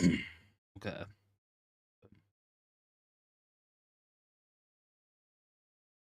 Okay.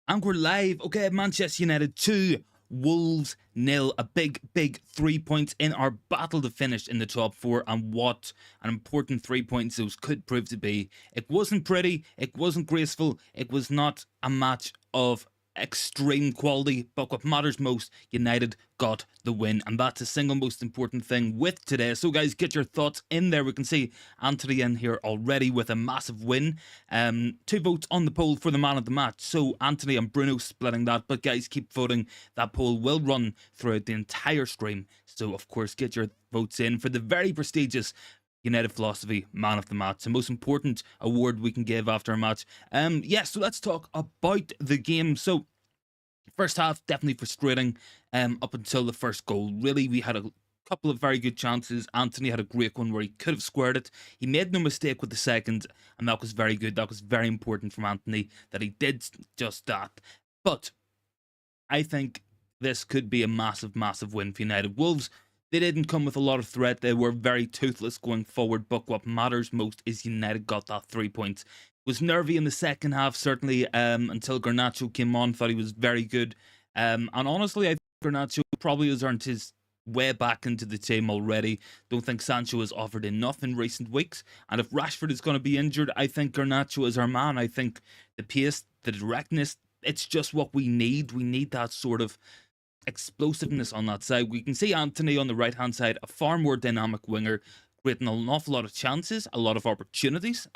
And we're live. Okay, Manchester United 2, Wolves nil. A big 3 points in our battle to finish in the top four. And what an important 3 points those could prove to be. It wasn't pretty, it wasn't graceful, it was not a match of extreme quality, but what matters most, United got the win, and that's the single most important thing with today. So guys, get your thoughts in there. We can see Anthony in here already with a massive win. 2 votes on the poll for the man of the match, so Anthony and Bruno splitting that, but guys, keep voting. That poll will run throughout the entire stream, so of course get your votes in for the very prestigious United Philosophy Man of the Match, the most important award we can give after a match. So let's talk about the game. So first half, definitely frustrating up until the first goal. Really, we had a couple of very good chances. Anthony had a great one where he could have squared it. He made no mistake with the second, and that was very good. That was very important from Anthony that he did just that. But I think this could be a massive win for United. Wolves, they didn't come with a lot of threat. They were very toothless going forward, but what matters most is United got that 3 points. It was nervy in the second half, certainly, until Garnacho came on. Thought he was very good. And honestly, I think Garnacho probably has earned his way back into the team already. Don't think Sancho has offered enough in recent weeks. And if Rashford is going to be injured, I think Garnacho is our man. I think the pace, the directness, it's just what we need. We need that sort of explosiveness on that side. We can see Anthony on the right hand side, a far more dynamic winger, creating an awful lot of chances, a lot of opportunities.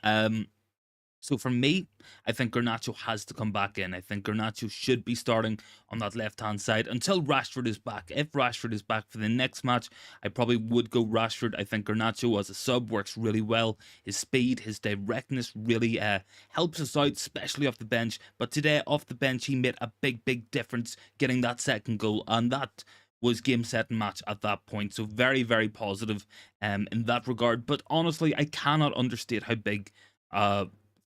So for me, I think Garnacho has to come back in. I think Garnacho should be starting on that left-hand side until Rashford is back. If Rashford is back for the next match, I probably would go Rashford. I think Garnacho as a sub works really well. His speed, his directness really helps us out, especially off the bench. But today, off the bench, he made a big difference getting that second goal, and that was game, set, and match at that point. So very positive in that regard. But honestly, I cannot understate how big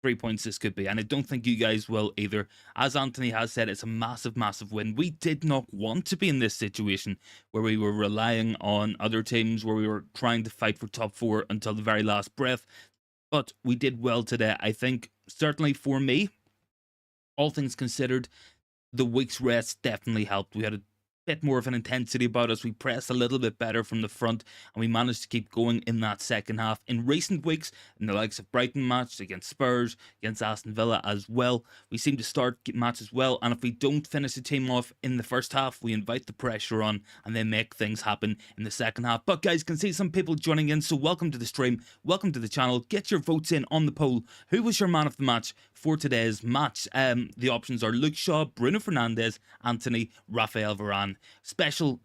3 points this could be, and I don't think you guys will either. As Anthony has said, it's a massive win. We did not want to be in this situation where we were relying on other teams, where we were trying to fight for top four until the very last breath, but we did well today. I think certainly for me, all things considered, the week's rest definitely helped. We had a bit more of an intensity about us. We pressed a little bit better from the front, and we managed to keep going in that second half. In recent weeks, in the likes of Brighton match, against Spurs, against Aston Villa as well, we seem to start matches well, and if we don't finish the team off in the first half, we invite the pressure on and then make things happen in the second half. But guys, can see some people joining in, so welcome to the stream, welcome to the channel. Get your votes in on the poll. Who was your man of the match for today's match? The options are Luke Shaw, Bruno Fernandes, Anthony, Raphael Varane. Special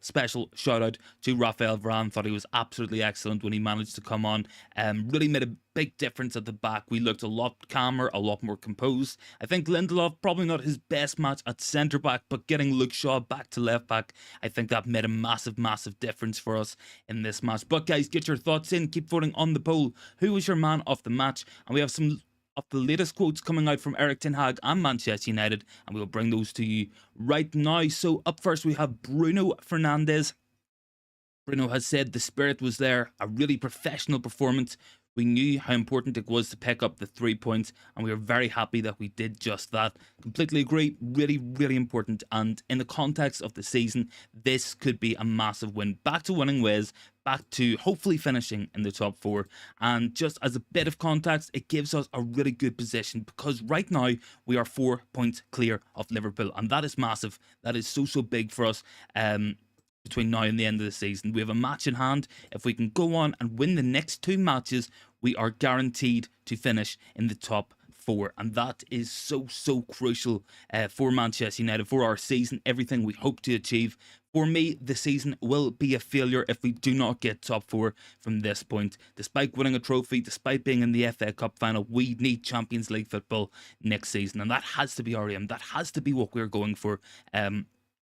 shout out to Raphael Varane. Thought he was absolutely excellent when he managed to come on. Really made a big difference at the back. We looked a lot calmer, a lot more composed. I think Lindelof, probably not his best match at centre back, but getting Luke Shaw back to left back, I think that made a massive difference for us in this match. But guys, get your thoughts in. Keep voting on the poll. Who was your man of the match? And we have some of the latest quotes coming out from Ten Hag and Manchester United, and we'll bring those to you right now. So up first we have Bruno Fernandes. Bruno has said the spirit was there, a really professional performance. We knew how important it was to pick up the 3 points, and we were very happy that we did just that. Completely agree, really important, and in the context of the season, this could be a massive win. Back to winning ways, back to hopefully finishing in the top four, and just as a bit of context, it gives us a really good position, because right now, we are 4 points clear of Liverpool, and that is massive. That is so big for us. Between now and the end of the season, we have a match in hand. If we can go on and win the next 2 matches, we are guaranteed to finish in the top four, and that is so crucial for Manchester United, for our season, everything we hope to achieve. For me, the season will be a failure if we do not get top four from this point. Despite winning a trophy, despite being in the FA Cup final, we need Champions League football next season, and that has to be our aim. That has to be what we're going for.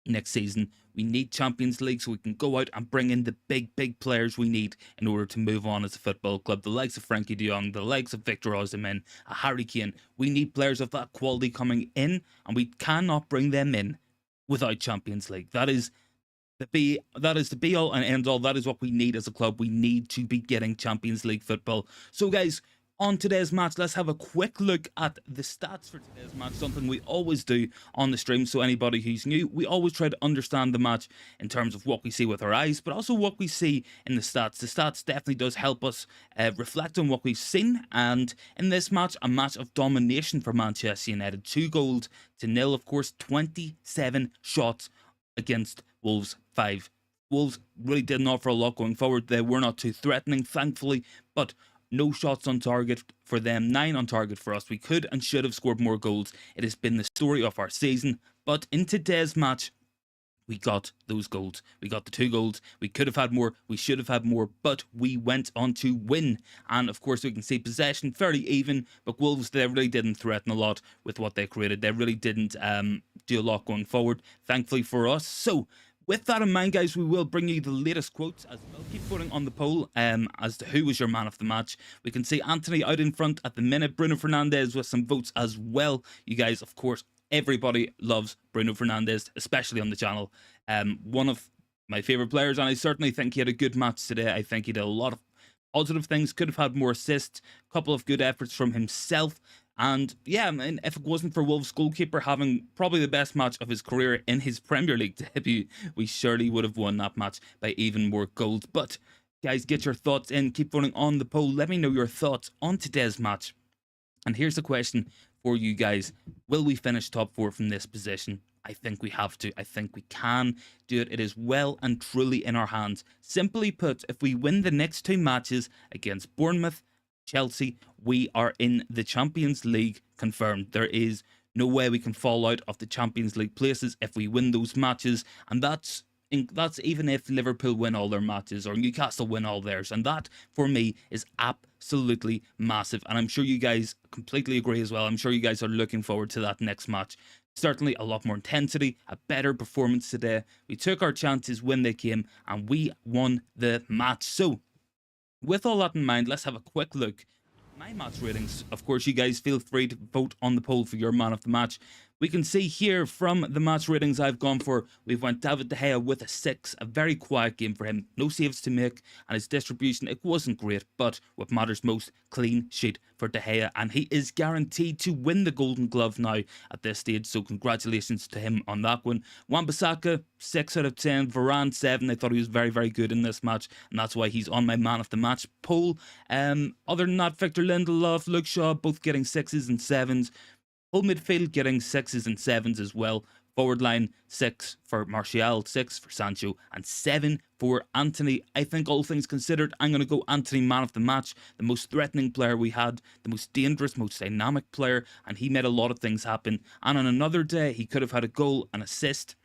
Next season, we need Champions League so we can go out and bring in the big players we need in order to move on as a football club. The likes of Frankie de Jong, the likes of Victor Osimhen, Harry Kane. We need players of that quality coming in, and we cannot bring them in without Champions League. That is That is the be all and end all. That is what we need as a club. We need to be getting Champions League football. So, guys, on today's match, let's have a quick look at the stats for today's match. Something we always do on the stream. So, anybody who's new, we always try to understand the match in terms of what we see with our eyes, but also what we see in the stats. The stats definitely does help us reflect on what we've seen. And in this match, a match of domination for Manchester United. 2-0. Of course, 27 shots against Wolves 5. Wolves really didn't offer a lot going forward. They were not too threatening, thankfully, but no shots on target for them, 9 on target for us. We could and should have scored more goals. It has been the story of our season, but in today's match, we got those goals. We got the 2 goals. We could have had more. We should have had more, but we went on to win. And of course, we can see possession fairly even, but Wolves, they really didn't threaten a lot with what they created. They really didn't do a lot going forward, thankfully for us. So, with that in mind, guys, we will bring you the latest quotes as well. Keep voting on the poll as to who was your man of the match. We can see Anthony out in front at the minute. Bruno Fernandes with some votes as well. You guys, of course, everybody loves Bruno Fernandes, especially on the channel. One of my favourite players, and I certainly think he had a good match today. I think he did a lot of positive things, could have had more assists, a couple of good efforts from himself. And yeah, I mean, if it wasn't for Wolves' goalkeeper having probably the best match of his career in his Premier League debut, we surely would have won that match by even more goals. But guys, get your thoughts in. Keep voting on the poll. Let me know your thoughts on today's match. And here's the question for you guys. Will we finish top 4 from this position? I think we have to. I think we can do it. It is well and truly in our hands. Simply put, if we win the next 2 matches against Bournemouth, Chelsea, we are in the Champions League confirmed. There is no way we can fall out of the Champions League places if we win those matches, and that's even if Liverpool win all their matches or Newcastle win all theirs, and that for me is absolutely massive, and I'm sure you guys completely agree as well. I'm sure you guys are looking forward to that next match. Certainly a lot more intensity, a better performance today. We took our chances when they came and we won the match. So with all that in mind, let's have a quick look at my match ratings. Of course, you guys feel free to vote on the poll for your man of the match. We can see here from the match ratings I've gone for, we've went David De Gea with a 6, a very quiet game for him, no saves to make, and his distribution, it wasn't great, but what matters most, clean sheet for De Gea, and he is guaranteed to win the Golden Glove now at this stage, so congratulations to him on that one. Wan-Bissaka, 6 out of 10, Varane 7, I thought he was very, very good in this match, and that's why he's on my man of the match poll. Other than that, Victor Lindelof, Luke Shaw, both getting 6s and 7s. Whole midfield getting 6s and 7s as well. Forward line 6 for Martial, 6 for Sancho, and 7 for Anthony. I think all things considered, I'm going to go Anthony man of the match. The most threatening player we had, the most dangerous, most dynamic player, and he made a lot of things happen. And on another day, he could have had a goal, an assist.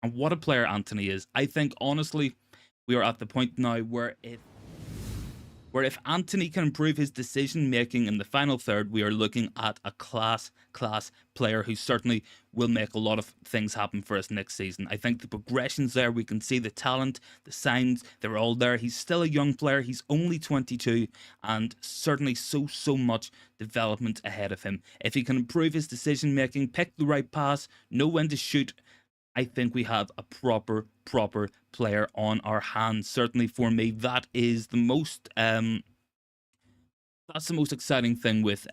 And what a player Anthony is. I think, honestly, we are at the point now where if Anthony can improve his decision making in the final third, we are looking at a class player who certainly will make a lot of things happen for us next season. I think the progression's there. We can see the talent, the signs, they're all there. He's still a young player. He's only 22 and certainly so much development ahead of him. If he can improve his decision making, pick the right pass, know when to shoot, I think we have a proper player on our hands. Certainly for me, that is the most that's the most exciting thing with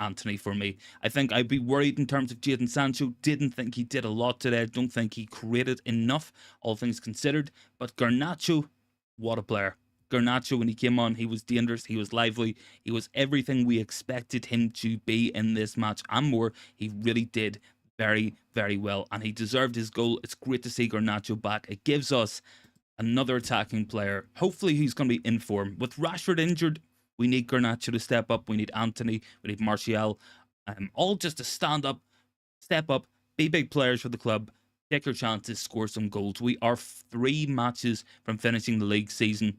Anthony for me. I think I'd be worried in terms of Jadon Sancho. Didn't think he did a lot today. Don't think he created enough, all things considered. But Garnacho, what a player. Garnacho, when he came on, he was dangerous, he was lively, he was everything we expected him to be in this match and more. He really did very well, and he deserved his goal. It's great to see Garnacho back. It gives us another attacking player. Hopefully he's going to be in form. With Rashford injured, we need Garnacho to step up. We need Anthony, we need Martial, all just to stand up, step up, be big players for the club, take your chances, score some goals. We are 3 matches from finishing the league season,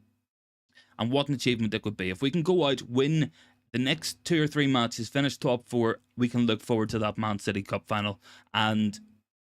and what an achievement it could be. If we can go out, win the next 2 or 3 matches, finish top 4, we can look forward to that Man City Cup final. And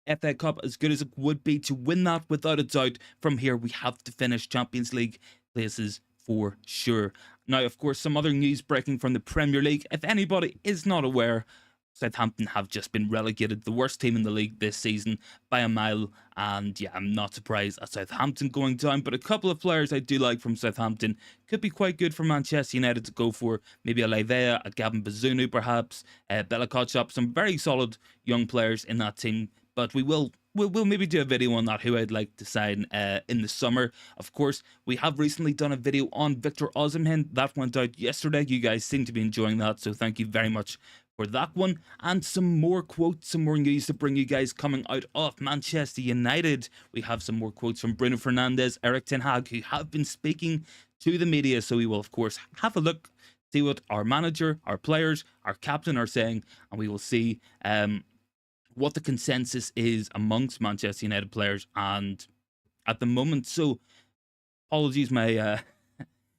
FA Cup, as good as it would be to win that, without a doubt, from here we have to finish Champions League places for sure. Now, of course, some other news breaking from the Premier League. If anybody is not aware, Southampton have just been relegated, the worst team in the league this season by a mile. And yeah, I'm not surprised at Southampton going down. But a couple of players I do like from Southampton could be quite good for Manchester United to go for. Maybe a Leivea, a Gavin Bazunu perhaps, Bella Kotchap, some very solid young players in that team. But we'll maybe do a video on that, who I'd like to sign in the summer. Of course, we have recently done a video on Victor Osimhen. That went out yesterday. You guys seem to be enjoying that, so thank you very much for that one. And some more quotes, some more news to bring you guys coming out of Manchester United. We have some more quotes from Bruno Fernandes, Erik Ten Hag, who have been speaking to the media. So we will, of course, have a look, see what our manager, our players, our captain are saying, and we will see what the consensus is amongst Manchester United players and at the moment. So apologies, my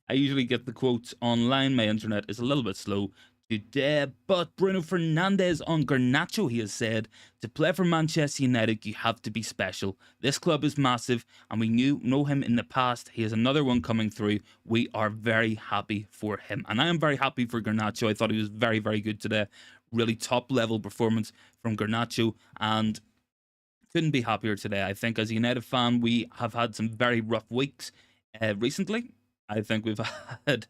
I usually get the quotes online. My internet is a little bit slow today. But Bruno Fernandes on Garnacho, he has said, to play for Manchester United, you have to be special. This club is massive, and we know him in the past. He has another one coming through. We are very happy for him. And I am very happy for Garnacho. I thought he was very, very good today. Really top level performance from Garnacho, and couldn't be happier today. I think as a United fan, we have had some very rough weeks recently. I think we've had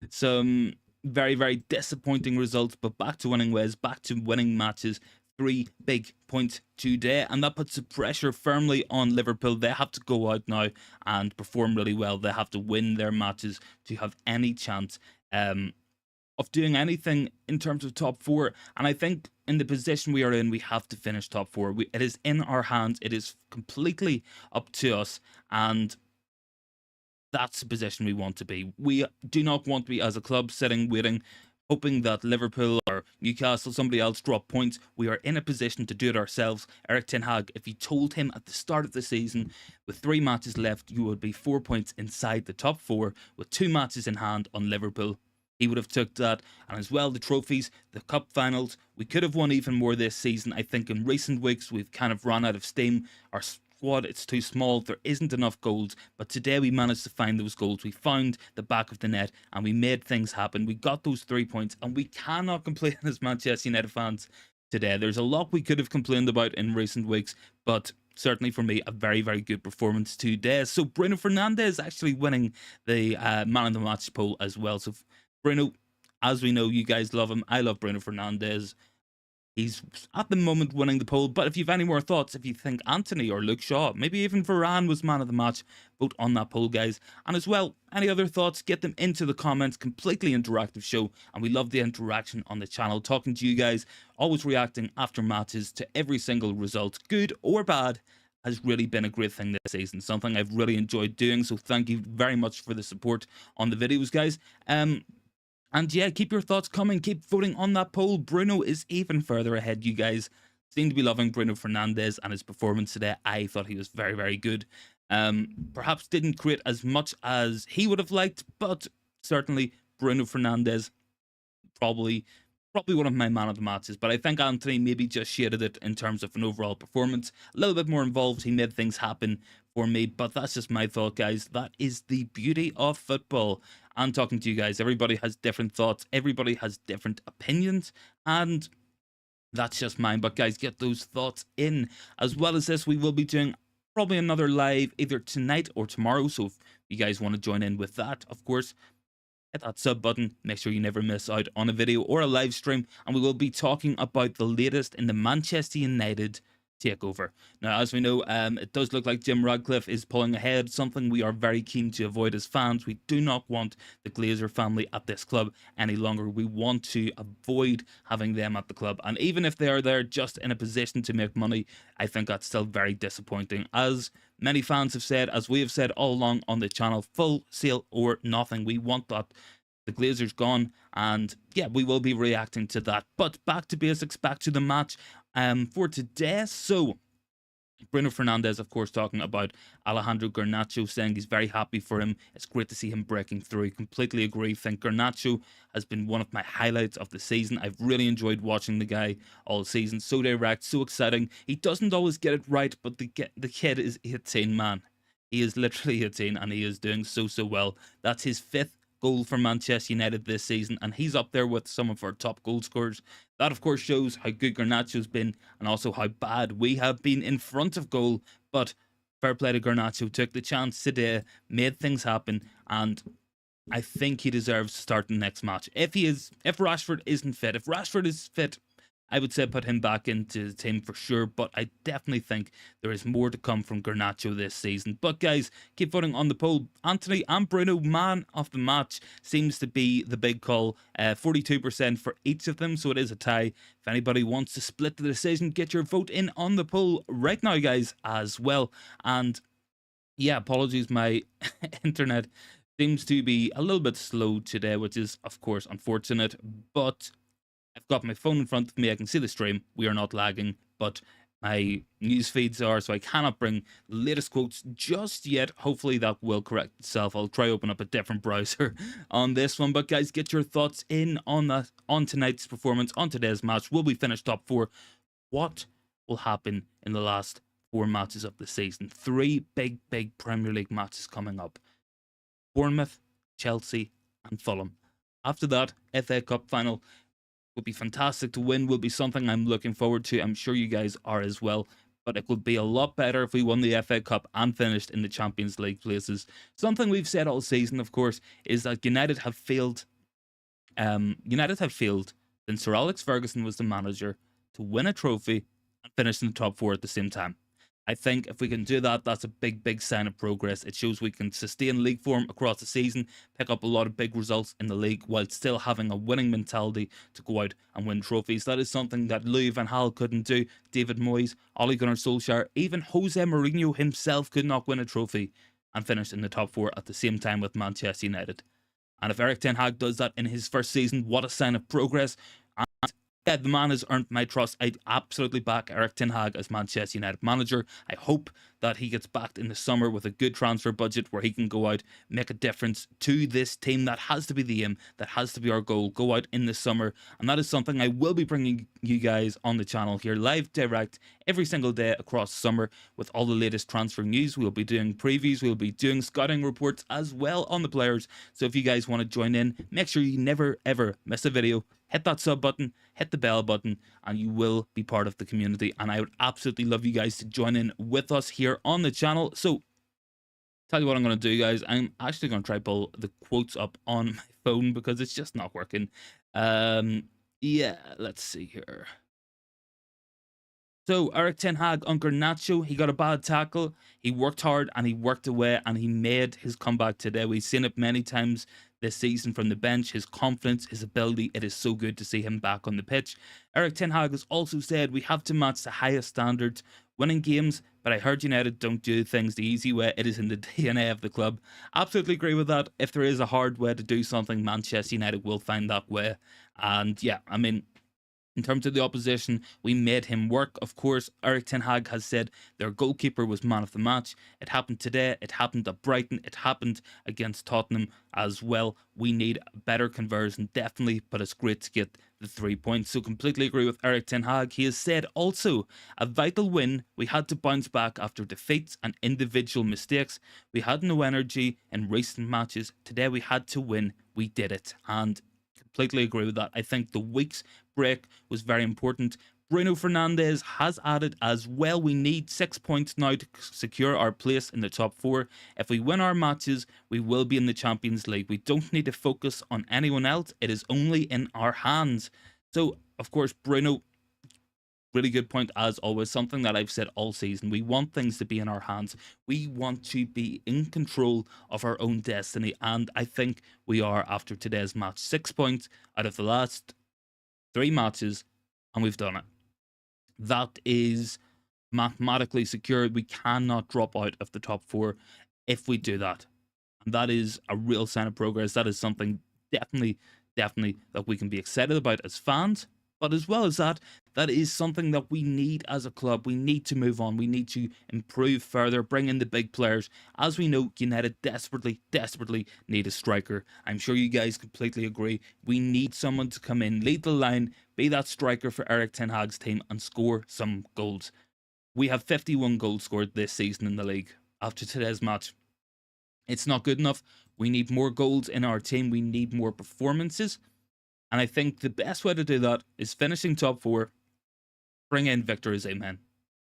some very, very disappointing results, but back to winning ways, back to winning matches. 3 big points today, and that puts the pressure firmly on Liverpool. They have to go out now and perform really well. They have to win their matches to have any chance of doing anything in terms of top 4. And I think in the position we are in, we have to finish top 4. It is in our hands. It is completely up to us, and that's the position we want to be. We do not want to be, as a club, sitting, waiting, hoping that Liverpool or Newcastle, somebody else, drop points. We are in a position to do it ourselves. Erik Ten Hag, if you told him at the start of the season, with 3 matches left, you would be 4 points inside the top 4 with 2 matches in hand on Liverpool, he would have took that. And as well, the trophies, the cup finals, we could have won even more this season. I think in recent weeks, we've kind of run out of steam. Our squad, it's too small. There isn't enough goals. But today we managed to find those goals. We found the back of the net and we made things happen. We got those 3 points, and we cannot complain as Manchester United fans today. There's a lot we could have complained about in recent weeks, but certainly for me, a very, very good performance today. So Bruno Fernandes actually winning the man of the match poll as well. So Bruno, as we know, you guys love him. I love Bruno Fernandes. He's at the moment winning the poll. But if you have any more thoughts, if you think Anthony or Luke Shaw, maybe even Varane was man of the match, vote on that poll, guys. And as well, any other thoughts, get them into the comments. Completely interactive show, and we love the interaction on the channel, talking to you guys, always reacting after matches to every single result, good or bad. Has really been a great thing this season, something I've really enjoyed doing. So thank you very much for the support on the videos, guys. And yeah, keep your thoughts coming. Keep voting on that poll. Bruno is even further ahead. You guys seem to be loving Bruno Fernandes and his performance today. I thought he was very, very good. Perhaps didn't create as much as he would have liked, but certainly Bruno Fernandes, probably one of my man of the matches. But I think Anthony maybe just shaded it in terms of an overall performance. A little bit more involved. He made things happen for me, but that's just my thought, guys. That is the beauty of football. And talking to you guys, everybody has different thoughts, everybody has different opinions, and that's just mine. But guys, get those thoughts in. As well as this, we will be doing probably another live either tonight or tomorrow, so if you guys want to join in with that, of course, hit that sub button, make sure you never miss out on a video or a live stream. And we will be talking about the latest in the Manchester United takeover. Now, as we know, it does look like Jim Ratcliffe is pulling ahead, something we are very keen to avoid as fans. We do not want the Glazer family at this club any longer. We want to avoid having them at the club, and even if they are there just in a position to make money, I think that's still very disappointing. As many fans have said, as we have said all along on the channel, full sale or nothing. We want that. The Glazers gone, and yeah, we will be reacting to that. But back to basics, back to the match for today. So Bruno Fernandes, of course, talking about Alejandro Garnacho, saying he's very happy for him. It's great to see him breaking through. Completely agree. I think Garnacho has been one of my highlights of the season. I've really enjoyed watching the guy all season. So direct, so exciting. He doesn't always get it right, but the kid is 18, man. He is literally 18, and he is doing so well. That's his 5th goal for Manchester United this season, and he's up there with some of our top goal scorers. That, of course, shows how good Garnacho's been and also how bad we have been in front of goal. But fair play to Garnacho, took the chance today, made things happen, and I think he deserves to start the next match. If Rashford isn't fit, if Rashford is fit, I would say put him back into the team for sure, but I definitely think there is more to come from Garnacho this season. But guys, keep voting on the poll. Anthony and Bruno, man of the match, seems to be the big call. 42% for each of them, so it is a tie. If anybody wants to split the decision, get your vote in on the poll right now, guys, as well. And yeah, apologies, my internet seems to be a little bit slow today, which is, of course, unfortunate, but I've got my phone in front of me. I can see the stream. We are not lagging, but my news feeds are, so I cannot bring the latest quotes just yet. Hopefully that will correct itself. I'll try open up a different browser on this one. But guys, get your thoughts in on tonight's performance, on today's match. Will we finish top 4? What will happen in the last 4 matches of the season? 3 big Premier League matches coming up. Bournemouth, Chelsea, and Fulham. After that, FA Cup final would be fantastic to win, will be something I'm looking forward to. I'm sure you guys are as well. But it would be a lot better if we won the FA Cup and finished in the Champions League places. Something we've said all season, of course, is that United have failed. United have failed since Sir Alex Ferguson was the manager to win a trophy and finish in the top 4 at the same time. I think if we can do that, that's a big sign of progress. It shows we can sustain league form across the season, pick up a lot of big results in the league while still having a winning mentality to go out and win trophies. That is something that Louis van Gaal couldn't do, David Moyes, Ole Gunnar Solskjaer, even Jose Mourinho himself could not win a trophy and finish in the top 4 at the same time with Manchester United. And if Erik Ten Hag does that in his first season, what a sign of progress. And yeah, the man has earned my trust. I absolutely back Erik Ten Hag as Manchester United manager. I hope that he gets backed in the summer with a good transfer budget where he can go out, make a difference to this team. That has to be the aim. That has to be our goal. Go out in the summer. And that is something I will be bringing you guys on the channel here, live, direct, every single day across summer with all the latest transfer news. We'll be doing previews. We'll be doing scouting reports as well on the players. So if you guys want to join in, make sure you never ever miss a video. Hit that sub button, hit the bell button, and you will be part of the community. And I would absolutely love you guys to join in with us here on the channel. So, tell you what I'm going to do, guys. I'm actually going to try pull the quotes up on my phone because it's just not working. Yeah, let's see here. So, Erik Ten Hag on Garnacho, he got a bad tackle, he worked hard and he worked away and he made his comeback today. We've seen it many times this season from the bench, his confidence, his ability. It is so good to see him back on the pitch. Erik Ten Hag has also said we have to match the highest standards, winning games, but I heard United don't do things the easy way. It is in the DNA of the club. Absolutely agree with that. If there is a hard way to do something, Manchester United will find that way. And yeah, I mean, in terms of the opposition, we made him work. Of course, Erik Ten Hag has said their goalkeeper was man of the match. It happened today. It happened at Brighton. It happened against Tottenham as well. We need better conversion, definitely, but it's great to get the 3 points. So completely agree with Erik Ten Hag. He has said also, a vital win. We had to bounce back after defeats and individual mistakes. We had no energy in recent matches. Today we had to win. We did it. And completely agree with that. I think the week's break was very important. Bruno Fernandes has added as well. We need 6 points now to secure our place in the top 4. If we win our matches, we will be in the Champions League. We don't need to focus on anyone else. It is only in our hands. So, of course, Bruno, really good point as always, something that I've said all season. We want things to be in our hands. We want to be in control of our own destiny, and I think we are after today's match. 6 points out of the last 3 matches, and we've done it. That is mathematically secured. We cannot drop out of the top 4 if we do that. And that is a real sign of progress. That is something definitely that we can be excited about as fans. But as well as that, that is something that we need as a club. We need to move on. We need to improve further, bring in the big players. As we know, United desperately need a striker. I'm sure you guys completely agree. We need someone to come in, lead the line, be that striker for Erik Ten Hag's team and score some goals. We have 51 goals scored this season in the league after today's match. It's not good enough. We need more goals in our team. We need more performances. And I think the best way to do that is finishing top four, bring in Victor Osimhen,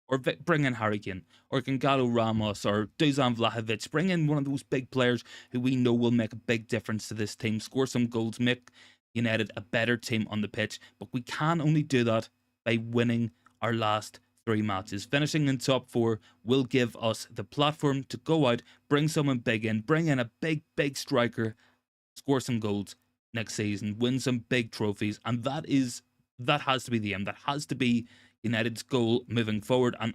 or bring in Harry Kane, or Gonzalo Ramos, or Dusan Vlahovic. Bring in one of those big players who we know will make a big difference to this team, score some goals, make United a better team on the pitch. But we can only do that by winning our last three matches. Finishing in top four will give us the platform to go out, bring someone big in, bring in a big striker, score some goals next season, win some big trophies, and that has to be the aim. That has to be United's goal moving forward. And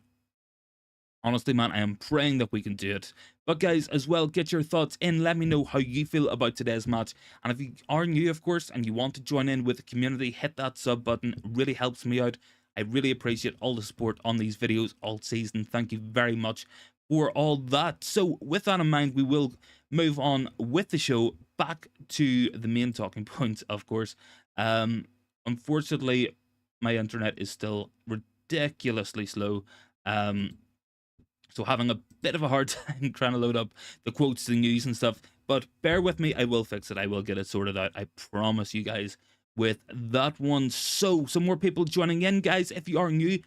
honestly, man, I am praying that we can do it. But guys, as well, get your thoughts in. Let me know how you feel about today's match. And if you are new, of course, and you want to join in with the community, hit that sub button. It really helps me out. I really appreciate all the support on these videos all season. Thank you very much for all that. So with that in mind, we will move on with the show back to the main talking points, of course. Unfortunately, my internet is still ridiculously slow. So having a bit of a hard time trying to load up the quotes, the news and stuff. But bear with me, I will fix it. I will get it sorted out. I promise you guys with that one. So some more people joining in, guys. If you are new,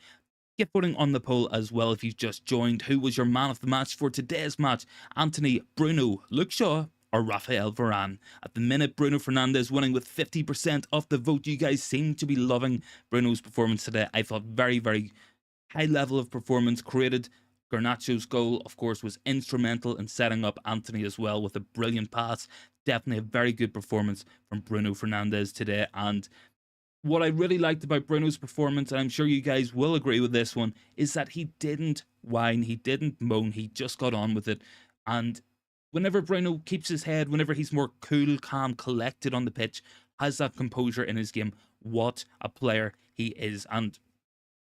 get voting on the poll as well if you've just joined. Who was your man of the match for today's match? Anthony, Bruno, Luke Shaw, or Rafael Varane? At the minute, Bruno Fernandes winning with 50% of the vote. You guys seem to be loving Bruno's performance today. I thought very high level of performance, created Garnacho's goal, of course, was instrumental in setting up Anthony as well with a brilliant pass. Definitely a very good performance from Bruno Fernandes today. And what I really liked about Bruno's performance, and I'm sure you guys will agree with this one, is that he didn't whine, he didn't moan, he just got on with it. And whenever Bruno keeps his head, whenever he's more cool, calm, collected on the pitch, has that composure in his game, what a player he is. And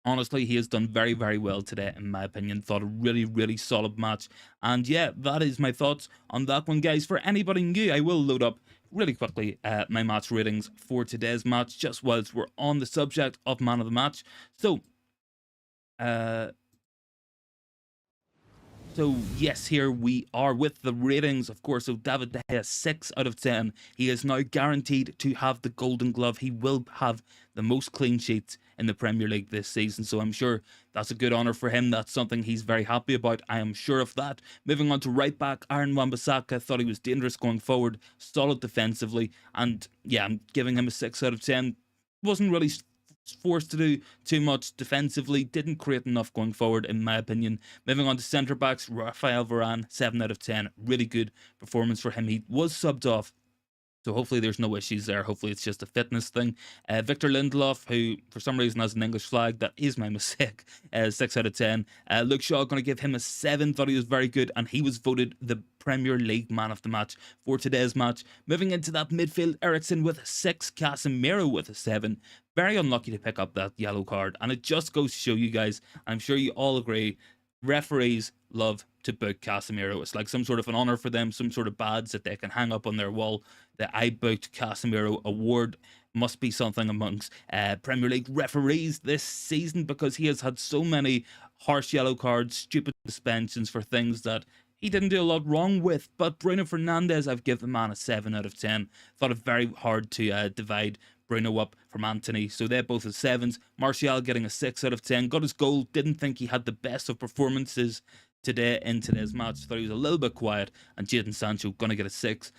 honestly, he has done very well today, in my opinion. Thought a really solid match. And yeah, that is my thoughts on that one, guys. For anybody new, I will load up really quickly my match ratings for today's match, just whilst we're on the subject of man of the match. So yes, here we are with the ratings, of course. So David De Gea, 6 out of 10. He is now guaranteed to have the Golden Glove. He will have the most clean sheets in the Premier League this season. So I'm sure that's a good honour for him. That's something he's very happy about. I am sure of that. Moving on to right back, Aaron Wan-Bissaka. Thought he was dangerous going forward. Solid defensively. And yeah, I'm giving him a 6 out of 10. Wasn't really forced to do too much defensively, didn't create enough going forward, in my opinion. Moving on to centre backs, Rafael Varane, 7 out of 10. Really good performance for him. He was subbed off, so hopefully there's no issues there. Hopefully it's just a fitness thing. Victor Lindelof, who for some reason has an English flag. That is my mistake. 6 out of 10. Luke Shaw, going to give him a 7. Thought he was very good, and he was voted the Premier League man of the match for today's match. Moving into that midfield, Eriksen with a 6. Casemiro with a 7. Very unlucky to pick up that yellow card. And it just goes to show you guys, I'm sure you all agree, referees love to book Casemiro. It's like some sort of an honour for them, some sort of badge that they can hang up on their wall. The I booked Casemiro award must be something amongst Premier League referees this season, because he has had so many harsh yellow cards, stupid suspensions for things that he didn't do a lot wrong with. But Bruno Fernandes, I've given the man a 7 out of 10. Thought it very hard to divide Bruno up from Anthony, so they're both at 7s. Martial getting a 6 out of 10. Got his goal. Didn't think he had the best of performances today in today's match. Thought he was a little bit quiet. And Jadon Sancho gonna get a 6.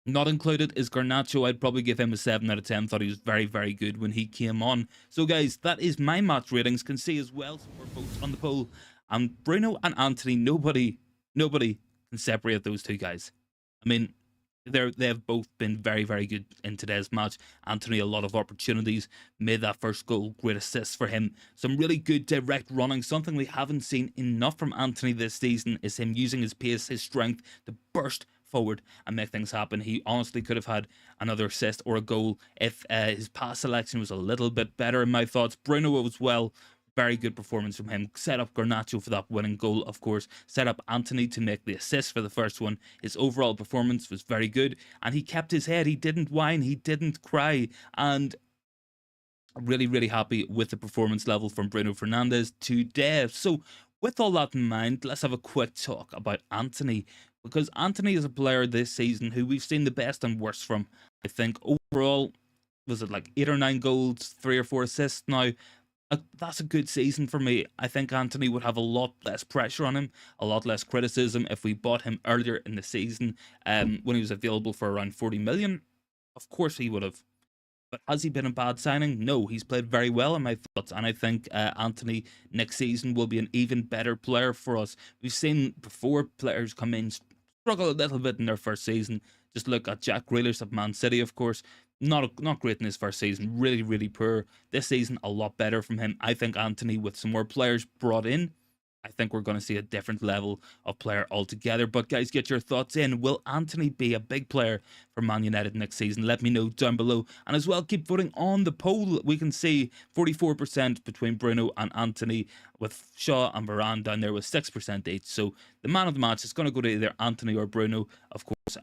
Not included is Garnacho. I'd probably give him a 7 out of 10. Thought he was very good when he came on. So guys, that is my match ratings. Can see as well some more votes on the poll. And Bruno and Anthony, nobody can separate those two guys. I mean, they've both been very good in today's match. Anthony, a lot of opportunities, made that first goal, great assists for him. Some really good direct running. Something we haven't seen enough from Anthony this season is him using his pace, his strength to burst forward and make things happen. He honestly could have had another assist or a goal if his pass selection was a little bit better, in my thoughts. Bruno as well. Very good performance from him. Set up Garnacho for that winning goal, of course. Set up Anthony to make the assist for the first one. His overall performance was very good, and he kept his head. He didn't whine. He didn't cry. And really happy with the performance level from Bruno Fernandes today. So with all that in mind, let's have a quick talk about Anthony. because Anthony is a player this season who we've seen the best and worst from. I think overall, was it like 8 or 9 goals, 3 or 4 assists now? That's a good season for me. I think Anthony would have a lot less pressure on him, a lot less criticism if we bought him earlier in the season when he was available for around 40 million. Of course he would have. But has he been a bad signing? No, he's played very well in my thoughts, and I think Anthony next season will be an even better player for us. We've seen before players come in struggle a little bit in their first season. Just look at Jack Grealish of Man City, of course. Not great in his first season. Really, really poor. This season, a lot better from him. I think Anthony, with some more players brought in, I think we're going to see a different level of player altogether. But guys, get your thoughts in. Will Anthony be a big player for Man United next season? Let me know down below. And as well, keep voting on the poll. We can see 44% between Bruno and Anthony, with Shaw and Varane down there with 6% each. So the man of the match is going to go to either Anthony or Bruno, of course.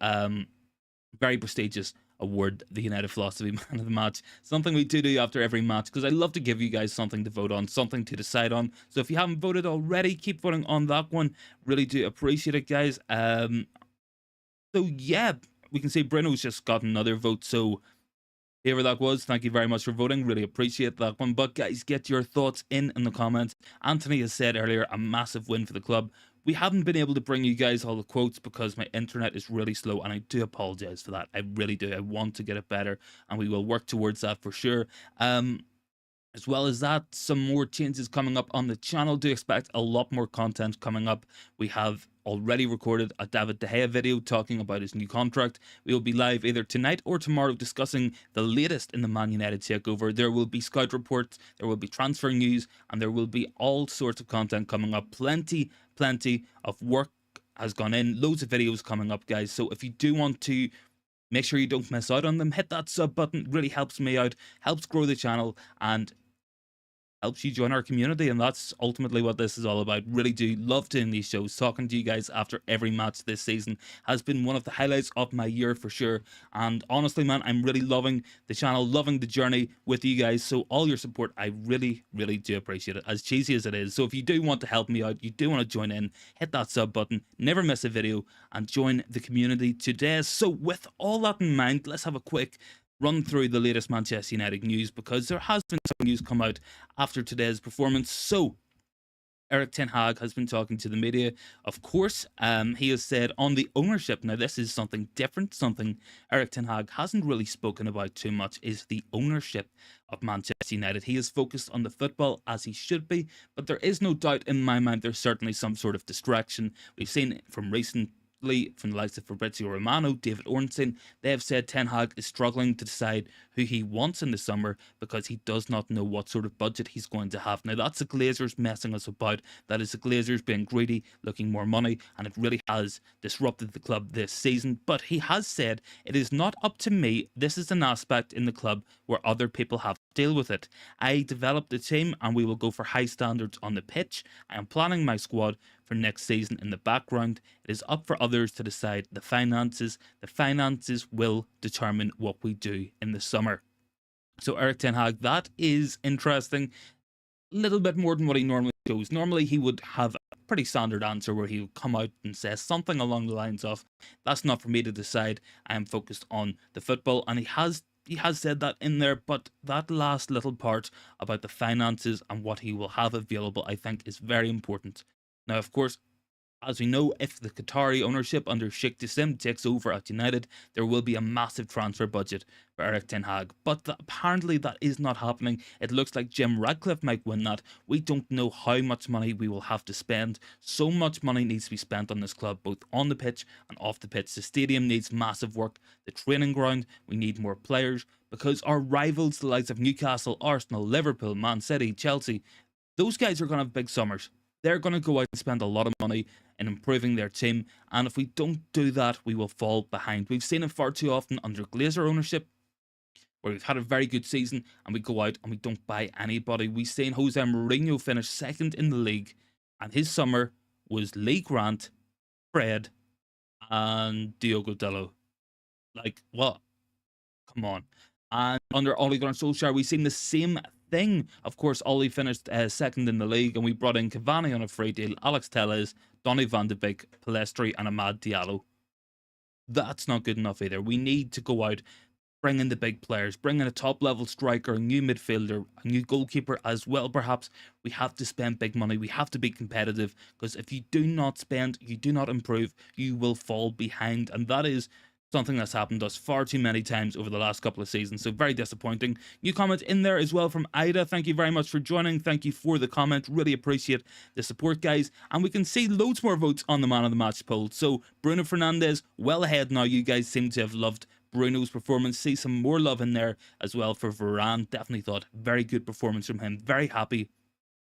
Very prestigious award, the United Philosophy Man of the Match. Something we do after every match, because I love to give you guys something to vote on, something to decide on. So if you haven't voted already, keep voting on that one. Really do appreciate it, guys. So yeah, we can see Bruno's just got another vote. So whoever that was, thank you very much for voting. Really appreciate that one. But guys, get your thoughts in the comments. Anthony has said earlier, a massive win for the club. We haven't been able to bring you guys all the quotes because my internet is really slow, and I do apologize for that. I really do. I want to get it better, and we will work towards that for sure. As well as that, some more changes coming up on the channel. Do expect a lot more content coming up. We have already recorded a David De Gea video talking about his new contract. We will be live either tonight or tomorrow discussing the latest in the Man United takeover. There will be scout reports, there will be transfer news, and there will be all sorts of content coming up. Plenty of work has gone in. Loads of videos coming up, guys. So if you do want to make sure you don't miss out on them, hit that sub button. It really helps me out, helps grow the channel, and helps you join our community. And that's ultimately what this is all about. Really do love doing these shows. Talking to you guys after every match this season has been one of the highlights of my year for sure. And honestly, man, I'm really loving the channel, loving the journey with you guys. So all your support, I really do appreciate it, as cheesy as it is. So if you do want to help me out, you do want to join in, hit that sub button, never miss a video, and join the community today. So with all that in mind, let's have a quick run through the latest Manchester United news, because there has been some news come out after today's performance. So Erik Ten Hag has been talking to the media, of course. He has said on the ownership, now this is something different, something Erik Ten Hag hasn't really spoken about too much, is the ownership of Manchester United. He is focused on the football, as he should be, but there is no doubt in my mind there's certainly some sort of distraction. We've seen from recent from the likes of Fabrizio Romano, David Ornstein, they have said Ten Hag is struggling to decide who he wants in the summer because he does not know what sort of budget he's going to have. Now, that's the Glazers messing us about. That is the Glazers being greedy, looking more money, and it really has disrupted the club this season. But he has said, it is not up to me. This is an aspect in the club where other people have to deal with it. I developed the team and we will go for high standards on the pitch. I am planning my squad for next season in the background. It is up for others to decide the finances. The finances will determine what we do in the summer. So Erik Ten Hag, that is interesting. A little bit more than what he normally shows. Normally he would have a pretty standard answer where he would come out and say something along the lines of, that's not for me to decide, I am focused on the football. And he has said that in there, but that last little part about the finances and what he will have available, I think is very important. Now, of course, as we know, if the Qatari ownership under Sheikh Jassim takes over at United, there will be a massive transfer budget for Erik Ten Hag. But apparently that is not happening. It looks like Jim Ratcliffe might win that. We don't know how much money we will have to spend. So much money needs to be spent on this club, both on the pitch and off the pitch. The stadium needs massive work. The training ground, we need more players, because our rivals, the likes of Newcastle, Arsenal, Liverpool, Man City, Chelsea, those guys are going to have big summers. They're going to go out and spend a lot of money in improving their team, and if we don't do that, we will fall behind. We've seen it far too often under Glazer ownership, where we've had a very good season and we go out and we don't buy anybody. We've seen Jose Mourinho finish second in the league, and his summer was Lee Grant, Fred, and Diogo Dalot. Like, what? Come on. And under Ole Gunnar Solskjaer, we've seen the same thing. Of course, Ole finished second in the league, and we brought in Cavani on a free deal, Alex Telles, Donny van de Beek, Palestri, and Amad Diallo. That's not good enough either. We need to go out, bring in the big players, bring in a top level striker, a new midfielder, a new goalkeeper as well. Perhaps we have to spend big money. We have to be competitive, because if you do not spend, you do not improve, you will fall behind. And that is something that's happened to us far too many times over the last couple of seasons. So very disappointing. New comment in there as well from Ida. Thank you very much for joining. Thank you for the comment. Really appreciate the support, guys. And we can see loads more votes on the man of the match poll. So Bruno Fernandes well ahead now. You guys seem to have loved Bruno's performance. See some more love in there as well for Varane. Definitely thought very good performance from him. Very happy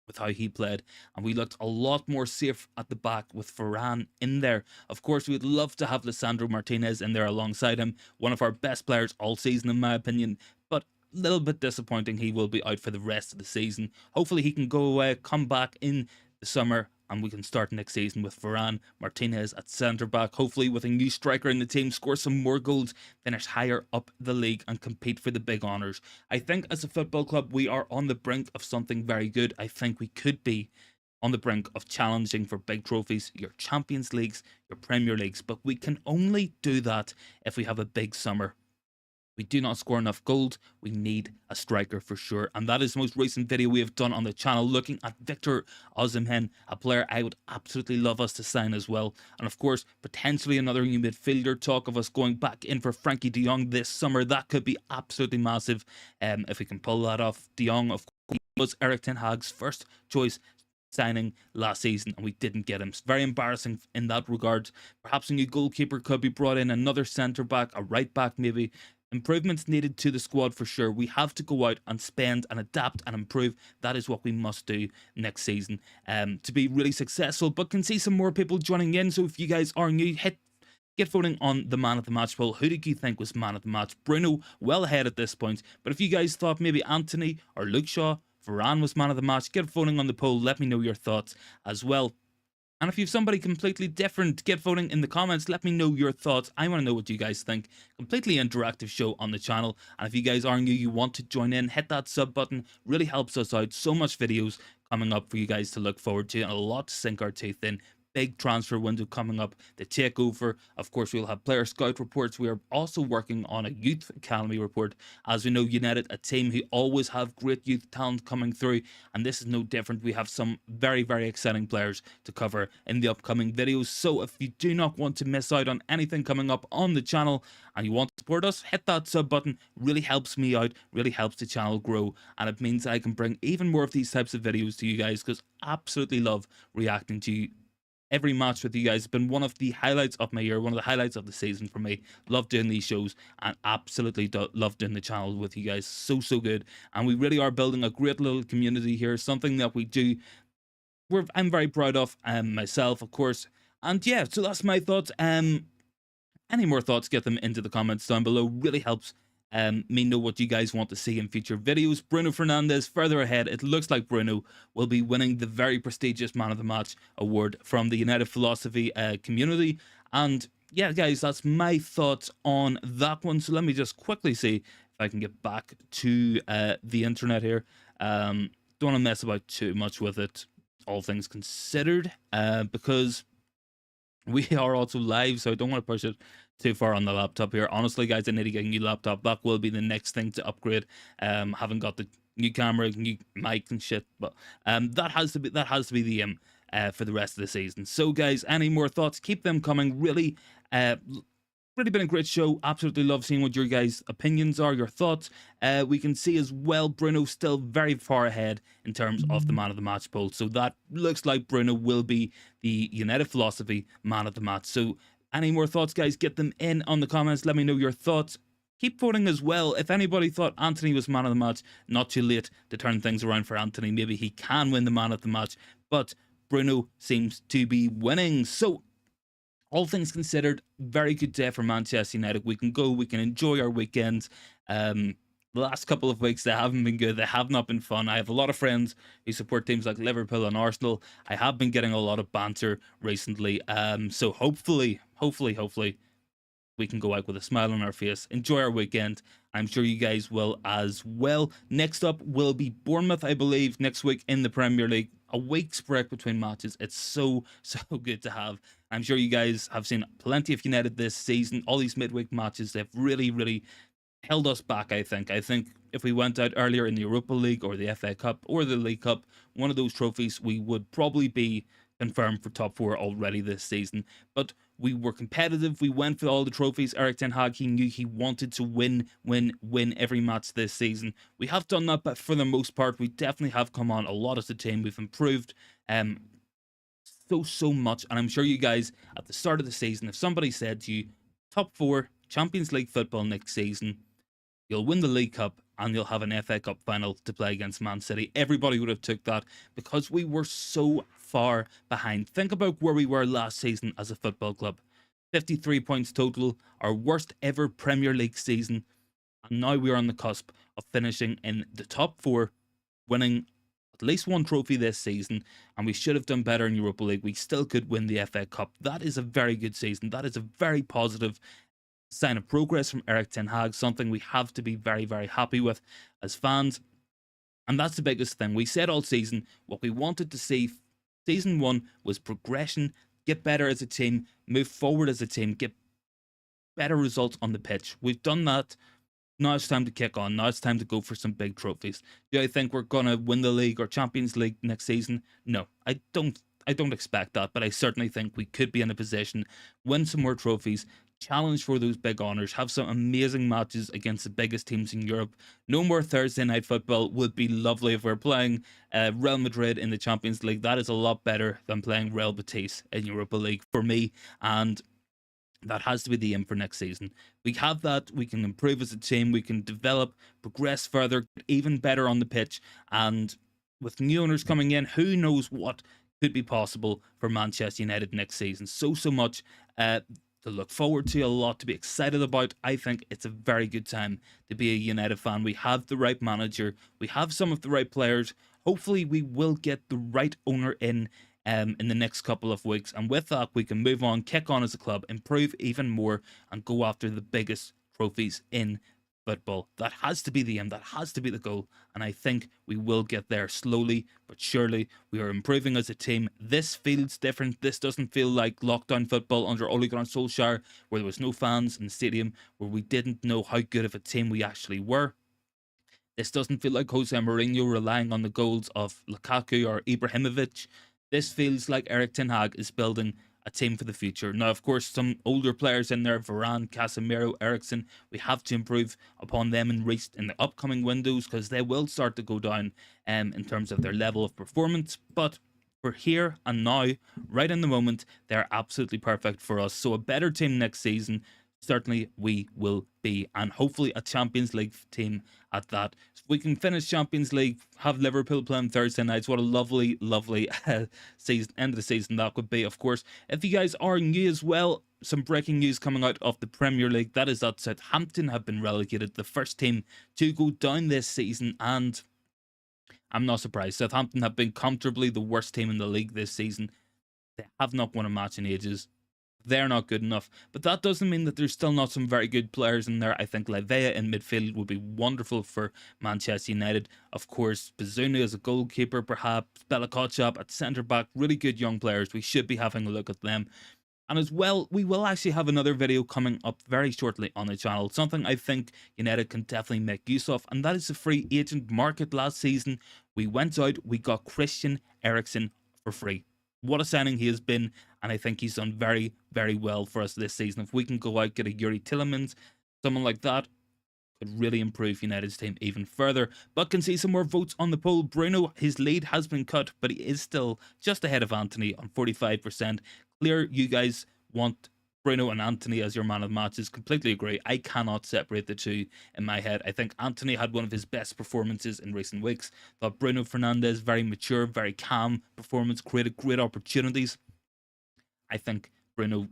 with how he played, and we looked a lot more safe at the back with Varane in there. Of course, we'd love to have Lisandro Martinez in there alongside him, one of our best players all season in my opinion, but a little bit disappointing he will be out for the rest of the season. Hopefully he can go away, come back in the summer, and we can start next season with Varane, Martinez at centre back, hopefully with a new striker in the team, score some more goals, finish higher up the league and compete for the big honours. I think as a football club we are on the brink of something very good. I think we could be on the brink of challenging for big trophies, your Champions Leagues, your Premier Leagues, but we can only do that if we have a big summer. We do not score enough goals. We need a striker for sure. And that is the most recent video we have done on the channel, looking at Victor Osimhen, a player I would absolutely love us to sign as well. And of course, potentially another new midfielder. Talk of us going back in for Frankie de Jong this summer. That could be absolutely massive if we can pull that off. De Jong, of course, was Erik Ten Hag's first choice signing last season, and we didn't get him. It's very embarrassing in that regard. Perhaps a new goalkeeper could be brought in, another centre back, a right back maybe. Improvements needed to the squad for sure. We have to go out and spend and adapt and improve. That is what we must do next season to be really successful. But can see some more people joining in. So if you guys are new, get voting on the man of the match poll. Who did you think was man of the match? Bruno, well ahead at this point. But if you guys thought maybe Anthony or Luke Shaw, Varane was man of the match, get voting on the poll. Let me know your thoughts as well. And if you have somebody completely different, get voting in the comments. Let me know your thoughts. I want to know what you guys think. Completely interactive show on the channel. And if you guys are new, you want to join in, hit that sub button. Really helps us out. So much videos coming up for you guys to look forward to, and a lot to sink our teeth in. Big transfer window coming up, the takeover. Of course, we'll have player scout reports. We are also working on a youth academy report. As we know, United, a team who always have great youth talent coming through, and this is no different. We have some very, very exciting players to cover in the upcoming videos. So if you do not want to miss out on anything coming up on the channel and you want to support us, hit that sub button. Really helps me out, really helps the channel grow, and it means I can bring even more of these types of videos to you guys, because I absolutely love reacting to every match with you guys. Has been one of the highlights of my year, one of the highlights of the season for me. Love doing these shows, and absolutely love doing the channel with you guys. So good, and we really are building a great little community here, something that we do I'm very proud of, myself of course. And yeah, so that's my thoughts. Any more thoughts, get them into the comments down below. Really helps me know what you guys want to see in future videos. Bruno Fernandes further ahead. It looks like Bruno will be winning the very prestigious Man of the Match award from the United Philosophy community. And yeah, guys, that's my thoughts on that one. So let me just quickly see if I can get back to the internet here. Don't want to mess about too much with it, all things considered, because we are also live, so I don't want to push it too far on the laptop here. Honestly, guys, I need to get a new laptop. That will be the next thing to upgrade. Haven't got the new camera, new mic and shit, but that has to be the aim for the rest of the season. So, guys, any more thoughts? Keep them coming. Really been a great show. Absolutely love seeing what your guys' opinions are, your thoughts. We can see as well Bruno still very far ahead in terms of the man of the match poll. So that looks like Bruno will be the United Philosophy man of the match. So any more thoughts, guys? Get them in on the comments. Let me know your thoughts. Keep voting as well. If anybody thought Anthony was man of the match, not too late to turn things around for Anthony. Maybe he can win the man of the match, but Bruno seems to be winning. So all things considered, very good day for Manchester United. We can go, we can enjoy our weekends. The last couple of weeks, they haven't been good. They have not been fun. I have a lot of friends who support teams like Liverpool and Arsenal. I have been getting a lot of banter recently. So hopefully, we can go out with a smile on our face, enjoy our weekend. I'm sure you guys will as well. Next up will be Bournemouth, I believe, next week in the Premier League. a week's break between matches. It's so, so good to have. I'm sure you guys have seen plenty of United this season. All these midweek matches, they've really, really held us back, I think. I think if we went out earlier in the Europa League or the FA Cup or the League Cup, one of those trophies, we would probably be confirmed for top four already this season. But we were competitive. We went for all the trophies. Erik Ten Hag, he knew he wanted to win, win every match this season. We have done that, but for the most part, we definitely have come on a lot as a team. We've improved so much. And I'm sure you guys, at the start of the season, if somebody said to you, top four, Champions League football next season, you'll win the League Cup and you'll have an FA Cup final to play against Man City, everybody would have took that because we were so far behind. Think about where we were last season as a football club. 53 points total, our worst ever Premier League season, and now we're on the cusp of finishing in the top four, winning at least one trophy this season, and we should have done better in Europa League. We still could win the FA Cup. That is a very good season. That is a very positive sign of progress from Erik Ten Hag, something we have to be very, very happy with as fans. And that's the biggest thing. We said all season what we wanted to see. Season one was progression, get better as a team, move forward as a team, get better results on the pitch. We've done that. Now it's time to kick on. Now it's time to go for some big trophies. Do I think we're gonna win the league or Champions League next season? No, I don't. I don't expect that, but I certainly think we could be in a position, win some more trophies, challenge for those big honours, have some amazing matches against the biggest teams in Europe. No more Thursday night football would be lovely if we're playing Real Madrid in the Champions League. That is a lot better than playing Real Betis in Europa League for me, and that has to be the aim for next season. We have that, we can improve as a team, we can develop, progress further, get even better on the pitch, and with new owners coming in, who knows what could be possible for Manchester United next season. So much to look forward to, a lot to be excited about. I think it's a very good time to be a United fan. We have the right manager, we have some of the right players. Hopefully we will get the right owner in the next couple of weeks, and with that we can move on, kick on as a club, improve even more, and go after the biggest trophies in football. That has to be the aim, that has to be the goal, and I think we will get there slowly but surely. We are improving as a team. This feels different. This doesn't feel like lockdown football under Ole Gunnar Solskjaer, where there was no fans in the stadium, where we didn't know how good of a team we actually were. This doesn't feel like Jose Mourinho relying on the goals of Lukaku or Ibrahimovic. This feels like Erik Ten Hag is building a team for the future. Now, of course, some older players in there, Varane, Casemiro, Eriksen, we have to improve upon them in the upcoming windows, because they will start to go down in terms of their level of performance. But for here and now, right in the moment, they're absolutely perfect for us. So a better team next season, certainly we will be, and hopefully a Champions League team at that. If we can finish Champions League, have Liverpool playing Thursday nights, what a lovely season, end of the season that would be. Of course, if you guys are new as well, some breaking news coming out of the Premier League, that is that Southampton have been relegated, the first team to go down this season, and I'm not surprised. Southampton have been comfortably the worst team in the league this season. They have not won a match in ages. They're not good enough. But that doesn't mean that there's still not some very good players in there. I think Lavea in midfield would be wonderful for Manchester United. Of course, Bazunu as a goalkeeper, perhaps. Bella Kotchap at centre-back. Really good young players. We should be having a look at them. And as well, we will actually have another video coming up very shortly on the channel. Something I think United can definitely make use of, and that is the free agent market. Last season, we went out, we got Christian Eriksen for free. What a signing he has been, and I think he's done very, very well for us this season. If we can go out, get a Yuri Tillemans, someone like that, could really improve United's team even further. But can see some more votes on the poll. Bruno, his lead has been cut, but he is still just ahead of Anthony on 45%. Clear you guys want Bruno and Anthony as your man of the matches. Completely agree. I cannot separate the two in my head. I think Anthony had one of his best performances in recent weeks. Thought Bruno Fernandes, very mature, very calm performance, created great opportunities. I think Bruno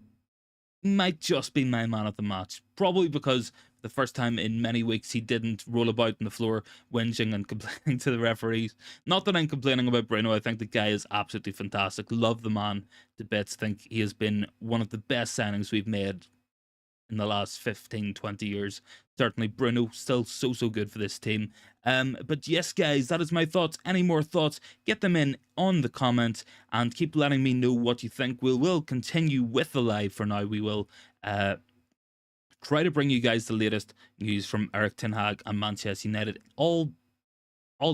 might just be my man of the match. Probably because the first time in many weeks he didn't roll about on the floor whinging and complaining to the referees. Not that I'm complaining about Bruno. I think the guy is absolutely fantastic. Love the man to bits. Think he has been one of the best signings we've made in the last 15, 20 years. Certainly, Bruno still so good for this team. But yes, guys, that is my thoughts. Any more thoughts? Get them in on the comments and keep letting me know what you think. We will continue with the live for now. We will try to bring you guys the latest news from Erik Ten Hag and Manchester United. All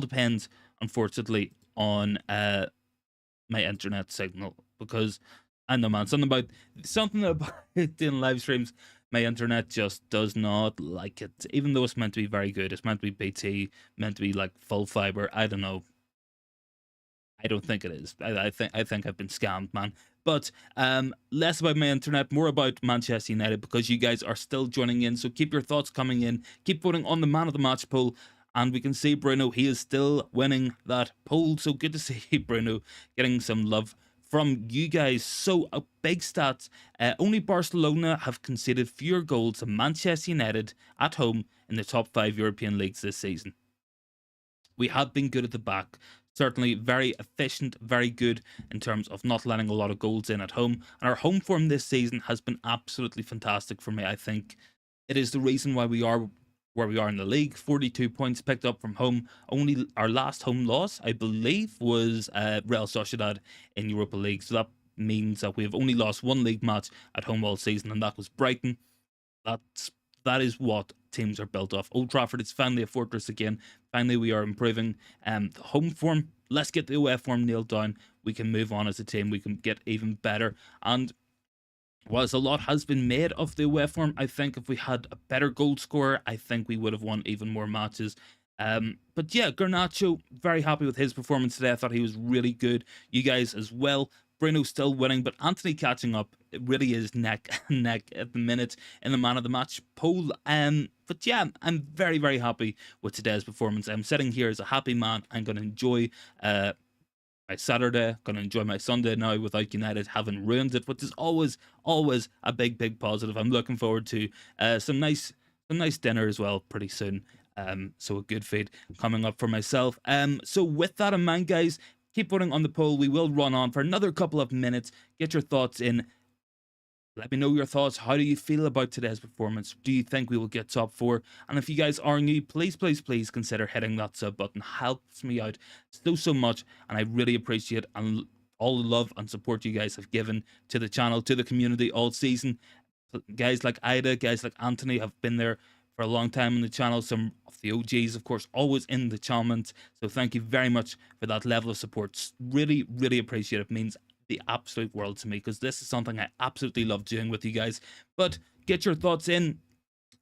depends, unfortunately, on my internet signal, because I know, man, something about doing live streams. My internet just does not like it, even though it's meant to be very good. It's meant to be BT, meant to be like full fiber. I don't know. I don't think it is. I think I've been scammed, man. But less about my internet, more about Manchester United, because you guys are still joining in. So keep your thoughts coming in. Keep voting on the man of the match poll. And we can see Bruno, he is still winning that poll. So good to see Bruno getting some love from you guys. So big stats. Only Barcelona have conceded fewer goals than Manchester United at home in the top 5 European leagues this season. We have been good at the back. Certainly very efficient, very good in terms of not letting a lot of goals in at home. And our home form this season has been absolutely fantastic for me. I think it is the reason why we are where we are in the league. 42 points picked up from home. Only our last home loss, I believe, was Real Sociedad in Europa League. So that means that we have only lost one league match at home all season, and that was Brighton. That is what teams are built off. Old Trafford is finally a fortress again. Finally, we are improving the home form. Let's get the away form nailed down. We can move on as a team. We can get even better. And whilst a lot has been made of the away form, I think if we had a better goal scorer, I think we would have won even more matches. But yeah, Garnacho, very happy with his performance today. I thought he was really good. You guys as well. Bruno still winning, but Anthony catching up. It really is neck and neck at the minute in the man of the match poll. But yeah, I'm very happy with today's performance. I'm sitting here as a happy man. I'm going to enjoy my Saturday, going to enjoy my Sunday now without United having ruined it, which is always a big positive. I'm looking forward to some nice dinner as well pretty soon. So a good feed coming up for myself. So with that in mind, guys, keep voting on the poll. We will run on for another couple of minutes. Get your thoughts in. Let me know your thoughts. How do you feel about today's performance? Do you think we will get top 4? And if you guys are new, please consider hitting that sub button. Helps me out so much, and I really appreciate and all the love and support you guys have given to the channel, to the community all season. Guys like Ida, guys like Anthony have been there for a long time on the channel. Some of the OGs, of course, always in the comments. So thank you very much for that level of support. Really appreciate it. It means the absolute world to me, because this is something I absolutely love doing with you guys. But get your thoughts in.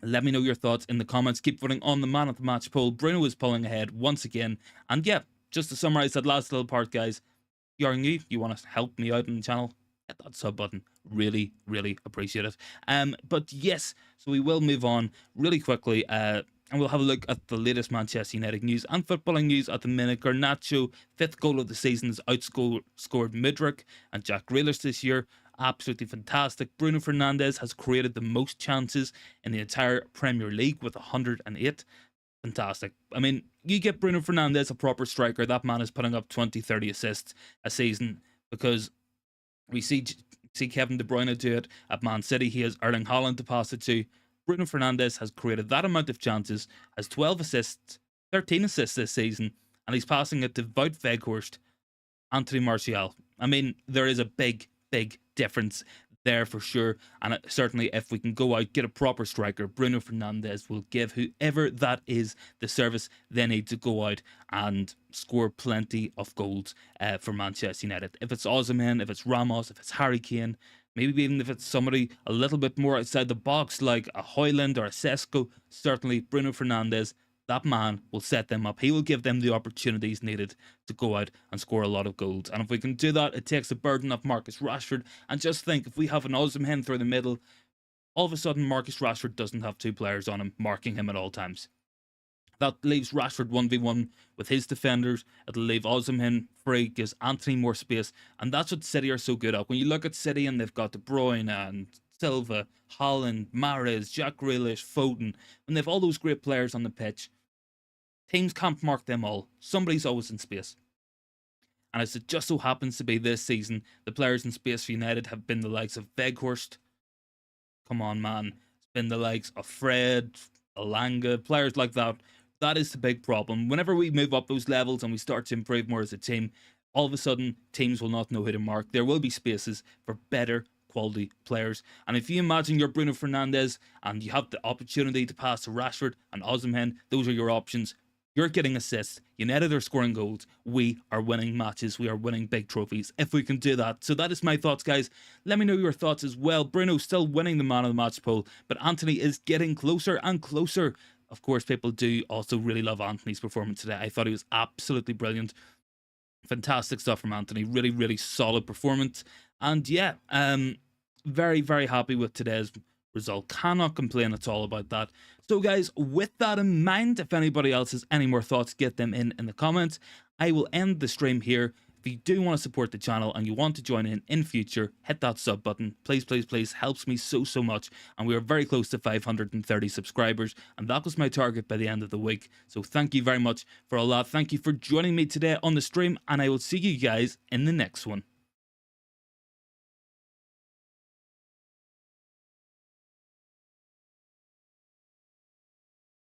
Let me know your thoughts in the comments. Keep voting on the man of the match poll. Bruno is pulling ahead once again. And yeah, just to summarize that last little part, guys, you are new, you want to help me out on the channel, hit that sub button. Really appreciate it. But yes, so we will move on really quickly, and we'll have a look at the latest Manchester United news and footballing news at the minute. Garnacho, 5th goal of the season, has outscored Mudryk and Jack Grealish this year. Absolutely fantastic. Bruno Fernandes has created the most chances in the entire Premier League with 108. Fantastic. I mean, you get Bruno Fernandes, a proper striker, that man is putting up 20-30 assists a season, because we see Kevin De Bruyne do it at Man City. He has Erling Haaland to pass it to. Bruno Fernandes has created that amount of chances, has 12 assists, 13 assists this season, and he's passing it to Wout Weghorst, Anthony Martial. I mean, there is a big difference there for sure. And certainly, if we can go out, get a proper striker, Bruno Fernandes will give whoever that is the service they need to go out and score plenty of goals for Manchester United. If it's Osimhen, if it's Ramos, if it's Harry Kane, maybe even if it's somebody a little bit more outside the box like a Højlund or a Sesko, certainly Bruno Fernandes, that man will set them up. He will give them the opportunities needed to go out and score a lot of goals. And if we can do that, it takes the burden off Marcus Rashford. And just think, if we have an Osimhen through the middle, all of a sudden Marcus Rashford doesn't have 2 players on him marking him at all times. That leaves Rashford 1v1 with his defenders. It'll leave Osimhen free, gives Anthony more space. And that's what City are so good at. When you look at City and they've got De Bruyne and Silva, Haaland, Mahrez, Jack Grealish, Foden, and they've all those great players on the pitch, teams can't mark them all. Somebody's always in space. And as it just so happens to be this season, the players in space for United have been the likes of Weghorst. Come on, man. It's been the likes of Fred, Alanga, players like that. That is the big problem. Whenever we move up those levels and we start to improve more as a team, all of a sudden teams will not know who to mark. There will be spaces for better quality players. And if you imagine you're Bruno Fernandes and you have the opportunity to pass to Rashford and Osimhen, those are your options. You're getting assists. United are scoring goals. We are winning matches. We are winning big trophies if we can do that. So that is my thoughts, guys. Let me know your thoughts as well. Bruno still winning the man of the match poll, but Anthony is getting closer and closer. Of course, people do also really love Anthony's performance today. I thought he was absolutely brilliant. Fantastic stuff from Anthony. Really, really solid performance. And yeah, very, very happy with today's result. Cannot complain at all about that. So guys, with that in mind, if anybody else has any more thoughts, get them in the comments. I will end the stream here. If you do want to support the channel and you want to join in future, hit that sub button. Please, please, please. Helps me so much. And we are very close to 530 subscribers. And that was my target by the end of the week. So thank you very much for all that. Thank you for joining me today on the stream. And I will see you guys in the next one.